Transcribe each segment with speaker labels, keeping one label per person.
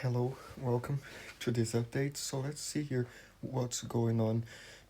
Speaker 1: Hello, welcome to this update. So let's see here what's going on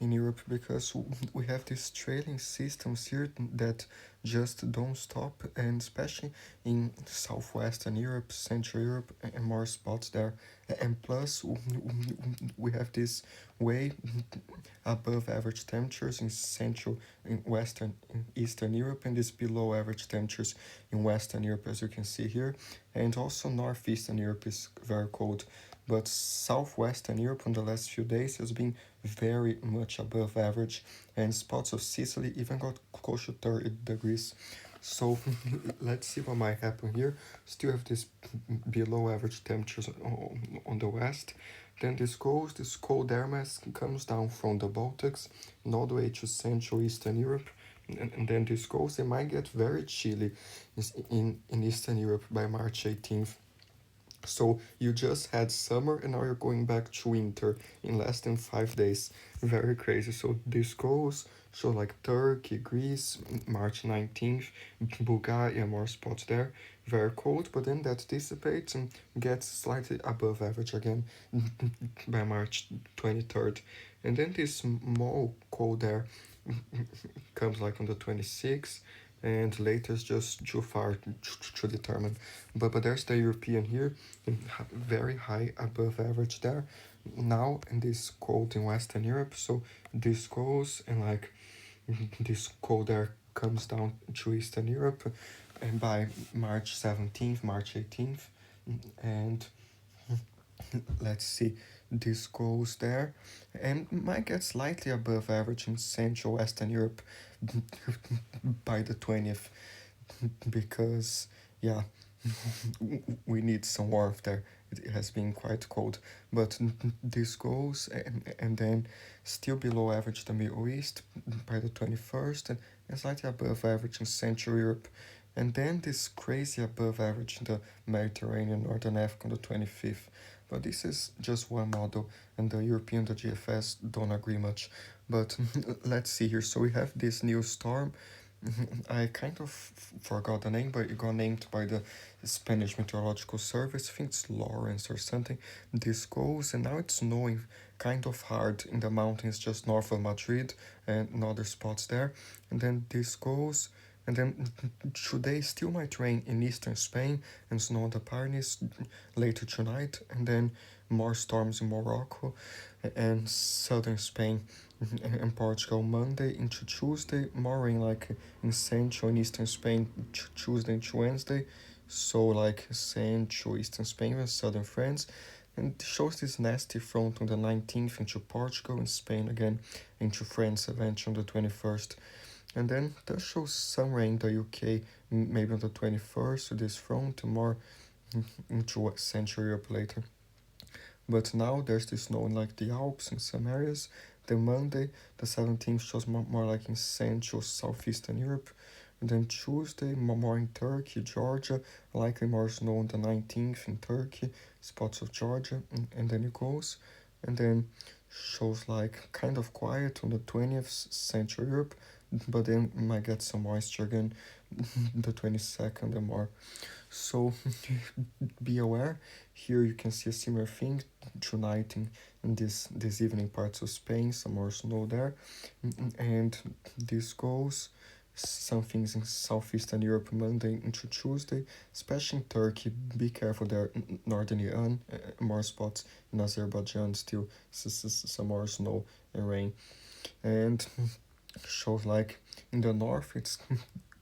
Speaker 1: in Europe because we have these trailing systems here that just don't stop, and especially in southwestern Europe, Central Europe, and more spots there. And plus, we have this way above average temperatures in Central, in Western, in Eastern Europe, and this below average temperatures in Western Europe, as you can see here. And also Northeastern Europe is very cold, but Southwestern Europe in the last few days has been very much above average, and spots of Sicily even got close to 30 degrees. So let's see what might happen here. Still have this below average temperatures on the west. Then this cold air mass comes down from the Baltics and all the way to Central Eastern Europe. And then this goes, it might get very chilly in Eastern Europe by March 18th. So you just had summer and now you're going back to winter in less than 5 days. Very crazy. So this goes, so like Turkey, Greece, March 19th, Bulgaria, more spots there. Very cold, but then that dissipates and gets slightly above average again by March 23rd. And then this more cold air comes like on the 26th, and later is just too far to determine. But there's the European here, very high above average there. Now in this cold in Western Europe, so this goes and like this cold air comes down to Eastern Europe, and by March 17th, March 18th, and let's see, this goes there and might get slightly above average in Central Western Europe by the 20th because yeah, we need some warmth there. It has been quite cold, but this goes and then still below average the Middle East by the 21st, and slightly above average in Central Europe, and then this crazy above average in the Mediterranean, Northern Africa on the 25th. But this is just one model, and the European, the GFS, don't agree much. But let's see here. So we have this new storm. I kind of forgot the name, but it got named by the Spanish Meteorological Service. I think it's Lawrence or something. This goes, and now it's snowing kind of hard in the mountains just north of Madrid and other spots there. And then this goes, and then today still might rain in eastern Spain and snow on the Pyrenees later tonight, and then more storms in Morocco and southern Spain and Portugal Monday into Tuesday, more rain like in central and eastern Spain Tuesday into Wednesday, so like central eastern Spain and southern France, and it shows this nasty front on the 19th into Portugal and Spain again, into France eventually on the 21st. And then that shows some rain in the UK, maybe on the 21st, so this front more into Central Europe later. But now there's this snow in like the Alps in some areas. Then Monday, the 17th, shows more like in Central, Southeastern Europe. And then Tuesday, more in Turkey, Georgia, likely more snow on the 19th in Turkey, spots of Georgia, and then it goes. And then shows like kind of quiet on the 20th, Central Europe, but then might get some moisture again the 22nd and more. So be aware. Here you can see a similar thing tonight in this evening parts of Spain, some more snow there, and this goes. Some things in southeastern Europe Monday into Tuesday, especially in Turkey. Be careful there, northern Iran, more spots in Azerbaijan still, some more snow and rain, and shows like in the north it's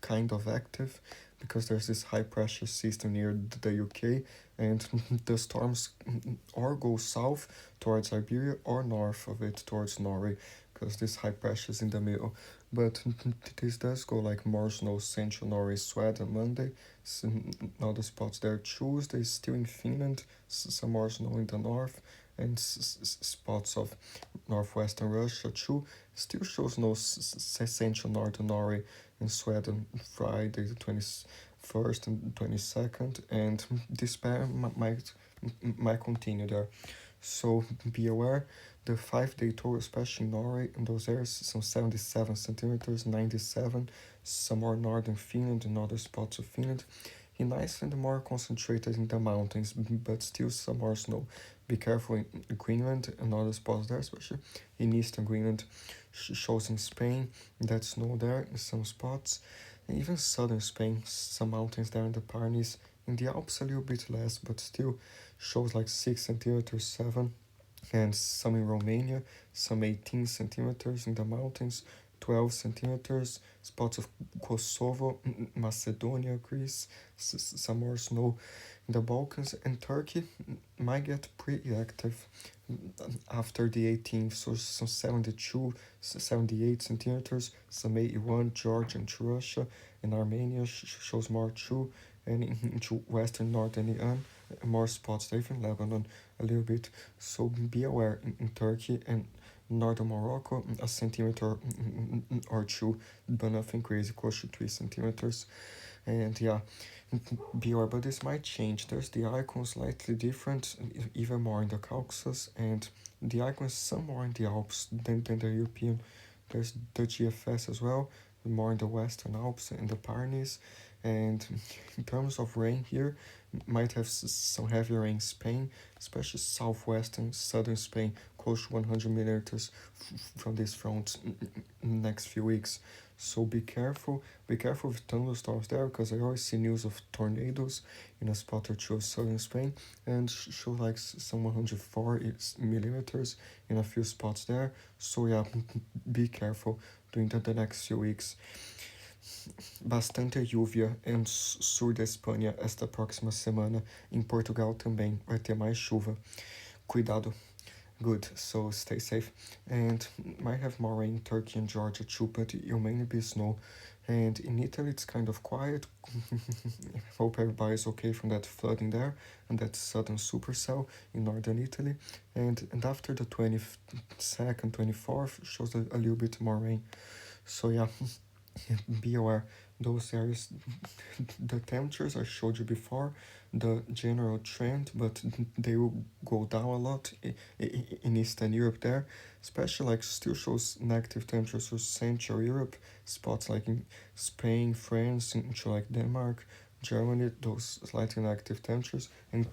Speaker 1: kind of active because there's this high pressure system near the UK, and the storms or go south towards Iberia or north of it towards Norway because this high pressure is in the middle. But this does go like more snow central Norway, Sweden Monday, some other spots there. Tuesday still in Finland, some more snow in the north, and spots of northwestern Russia too. Still shows no central northern Norway in Sweden Friday the 21st and 22nd, and this pattern might continue there. So be aware, the 5 day tour, especially in Norway, in those areas, some 77 centimeters, 97, some more northern Finland and other spots of Finland. In Iceland, more concentrated in the mountains, but still some more snow. Be careful in Greenland and other spots there, especially in eastern Greenland. Shows in Spain that snow there in some spots, and even southern Spain, some mountains there in the Pyrenees. In the Alps, a little bit less, but still shows like 6 centimeters, 7, and some in Romania, some 18 centimeters in the mountains, 12 centimeters, spots of Kosovo, Macedonia, Greece, some more snow in the Balkans, and Turkey might get pretty active after the 18th, so some 72, 78 centimeters, some 81, Georgia and Russia, and Armenia shows more too, and into western northern Iran, more spots there, even Lebanon a little bit, so be aware in Turkey and northern Morocco, a centimeter or two, but nothing crazy, close to 3 centimeters. And yeah, be aware, but this might change. There's the icon slightly different, even more in the Caucasus, and the icon is some more in the Alps than the European. There's the GFS as well, more in the Western Alps and the Pyrenees. And in terms of rain here, might have some heavy rain in Spain, especially southwestern, southern Spain, close to 100 millimeters from this front next few weeks. So be careful with thunderstorms there, because I always see news of tornadoes in a spot or two of southern Spain, and show like some 104 millimeters in a few spots there. So yeah, be careful during the next few weeks. Bastante lluvia em sul da Espanha esta próxima semana. Em Portugal também vai ter mais chuva. Cuidado. Good, so stay safe. And might have more rain in Turkey and Georgia too, but it'll mainly be snow. And in Italy, it's kind of quiet. Hope everybody's okay from that flooding there and that sudden supercell in northern Italy. And after the 22nd, 24th, shows a little bit more rain. So yeah, be aware. Those areas, the temperatures I showed you before, the general trend, but they will go down a lot in Eastern Europe there, especially like still shows negative temperatures for Central Europe, spots like in Spain, France, into like Denmark, Germany, those slightly negative temperatures, and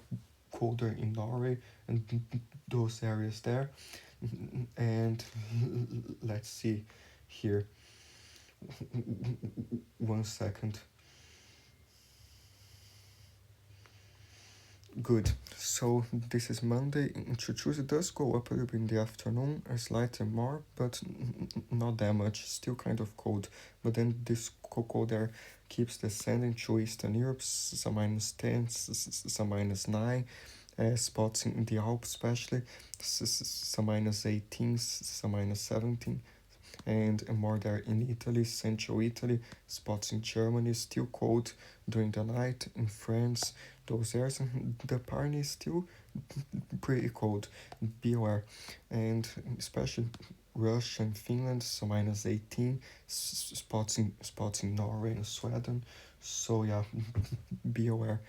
Speaker 1: colder in Norway and those areas there. And let's see here. 1 second. Good. So this is Monday. Into Tuesday does go up a little bit in the afternoon, slightly more, but not that much. Still kind of cold. But then this cold air keeps descending to Eastern Europe, some -10, some -9. Spots in the Alps especially, some -18, some -17. And more there in Italy, central Italy, spots in Germany, still cold during the night, in France, those areas, and the Pyrenees still pretty cold, be aware. And especially Russia and Finland, so -18, spots in Norway and Sweden. So yeah, be aware.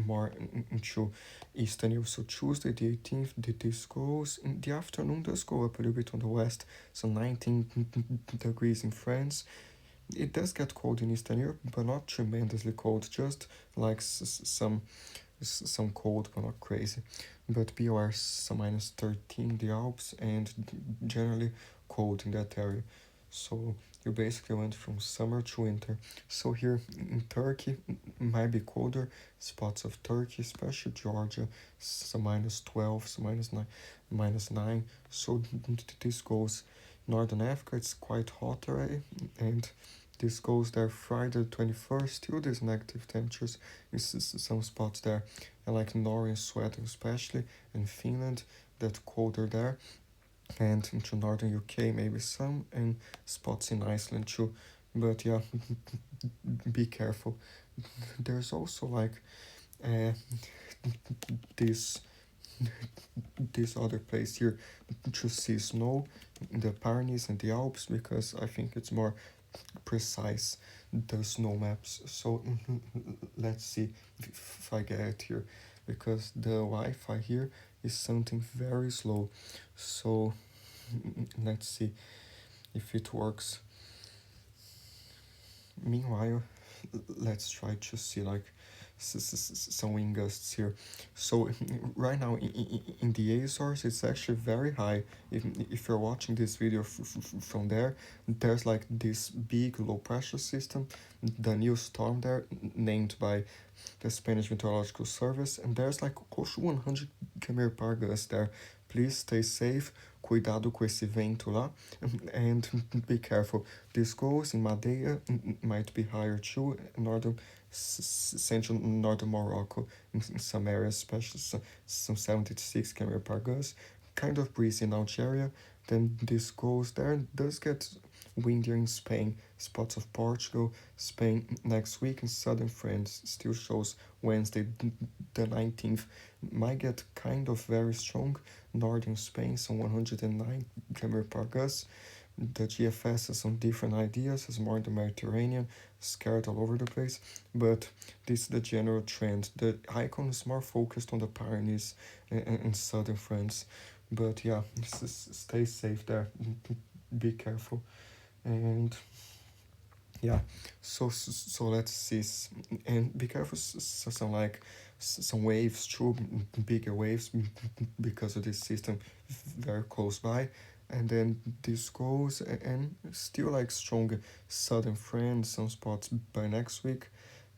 Speaker 1: More into Eastern Europe. So Tuesday the 18th, this goes in the afternoon, does go up a little bit on the west, so 19 degrees in France. It does get cold in Eastern Europe, but not tremendously cold, just like some cold, but not crazy. But be aware, some -13 in the Alps, and generally cold in that area. So you basically went from summer to winter. So here in Turkey, might be colder, spots of Turkey, especially Georgia, some -12, some -9, -9. So this goes Northern Africa, it's quite hot already, and this goes there Friday the 21st, still there's negative temperatures in some spots there, and like Norway and Sweden especially, and Finland, that's colder there, and into northern UK maybe some, and spots in Iceland too. But yeah, be careful. There's also like uh, this this other place here to see snow in the Pyrenees and the Alps, because I think it's more precise, the snow maps. So let's see if I get it here, because the Wi-Fi here is something very slow. So let's see if it works. Meanwhile, let's try to see like some wind gusts here. So right now in the Azores, it's actually very high. If you're watching this video from there, there's like this big low pressure system, the new storm there, named by the Spanish Meteorological Service, and there's like close to 100 km per gust there. Please stay safe, cuidado com esse vento lá, and be careful. This goes in Madeira, might be higher too, northern, central northern Morocco, in some areas, especially some 76 km per gust. Kind of breezy in Algeria, then this goes there and does get windier in Spain, spots of Portugal, Spain next week, and southern France still shows Wednesday the 19th. Might get kind of very strong, northern Spain, some 109 km per gust. The GFS has some different ideas, has more in the Mediterranean, scattered all over the place, but this is the general trend. The icon is more focused on the Pyrenees and southern France, but yeah, stay safe there, be careful, and yeah, so let's see, and be careful, some like some waves too, bigger waves, because of this system very close by, and then this goes and still like strong southern France, some spots by next week,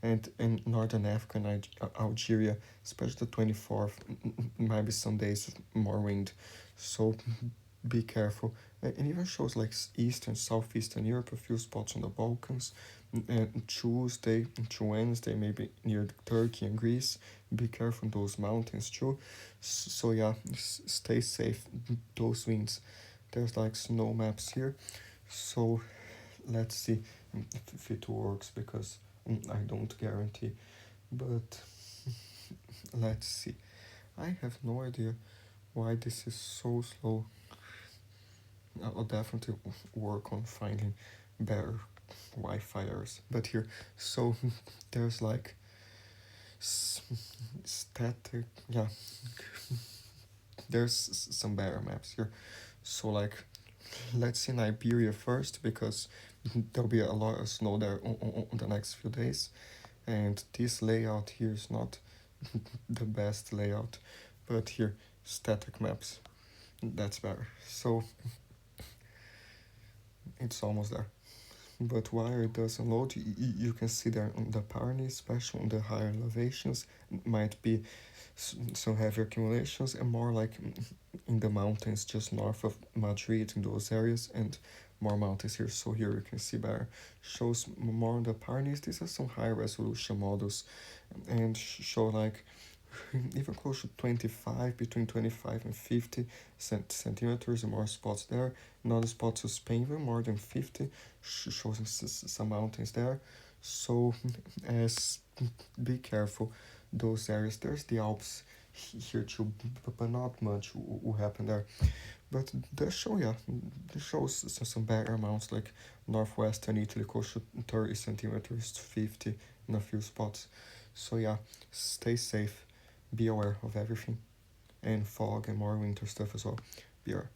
Speaker 1: and in northern Africa and Algeria, especially the 24th, maybe some days more wind, so be careful. And even shows like Eastern, Southeastern Europe, a few spots on the Balkans, and Tuesday to Wednesday, maybe near Turkey and Greece. Be careful in those mountains too. So yeah, stay safe. Those winds. There's like snow maps here. So let's see if it works, because I don't guarantee. But let's see. I have no idea why this is so slow. I'll definitely work on finding better Wi-Fi areas. But here, so there's like static, yeah, there's some better maps here. So like, let's see Iberia first, because there'll be a lot of snow there on the next few days, and this layout here is not the best layout, but here, static maps, that's better. So it's almost there. But while it doesn't load, you can see there on the Pyrenees, especially on the higher elevations, might be some heavy accumulations, and more like in the mountains just north of Madrid, in those areas, and more mountains here. So here you can see better. Shows more on the Pyrenees. These are some high resolution models, and show like even close to 25, between 25 and 50 centimeters, and more spots there. Another spots of Spain, even more than 50, shows some mountains there. So as be careful those areas. There's the Alps here too, but not much will happen there. But the show, yeah, the shows some better amounts, like northwestern Italy, close to 30 centimeters to 50 in a few spots. So yeah, stay safe, be aware of everything, and fog and more winter stuff as well. Be aware.